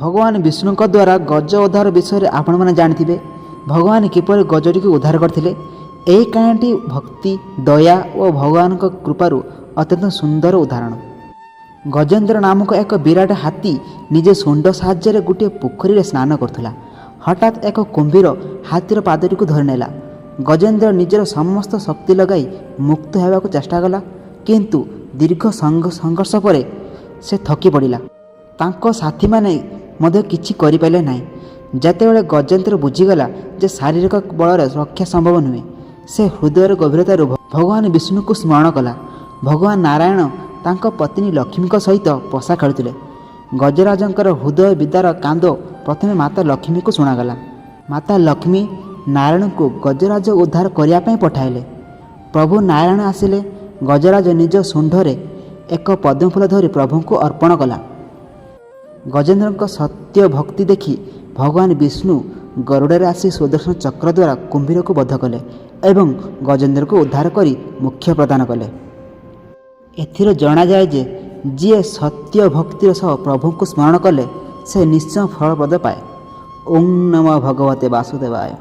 भगवान विष्णु द्वारा गज उद्धार विषय आपण मैंने जानते भगवान किपर गजटी को उद्धार करते। यही कहानी भक्ति दया और भगवान कृपारू अत्यंत सुंदर उदाहरण। गजेन्द्र नामक एक विराट हाथी निजे सुंड साहाय्य गोटे पोखरी स्नान करुला। हठात एक कुंभीर हाथीर पादटी को धरिनेला। गजेन्द्र निजर समस्त शक्ति लगाई मुक्त होगा चेष्टा कला, किंतु दीर्घ संघर्ष पर से थकी पड़ा। तांको साथी माने मध्य किछि करि पाइले नाही। जेतेबेले गजेन्द्र बुझीगला जे शारीरिक बल रक्षा संभव नुहे, से हृदय गभीरतार भगवान विष्णु को स्मरण कला। भगवान नारायण तांको पत्नी लक्ष्मी सहित पशा खेलुले। गजराजंकर हृदय विदार कांद प्रथमे माता लक्ष्मी को शुणागला। माता लक्ष्मी नारायण को गजराज उद्धार करने पठाइले। प्रभु नारायण आसिले। गजराज निज शुंढरे एक पद्मफूल धरी प्रभु को अर्पण कला। गजेन्द्र सत्य भक्ति देखि भगवान विष्णु गरुड़े आसी सुदर्शन चक्र द्वारा कुंभीर को बध कले एवं गजेन्द्र को उद्धार करी मोक्ष प्रदान कले। एथिर जना जाए जे जी सत्य भक्तिर सह प्रभु को स्मरण कले से निश्चय फलप्रद पाए। ओम नमो भगवते वासुदेवाय।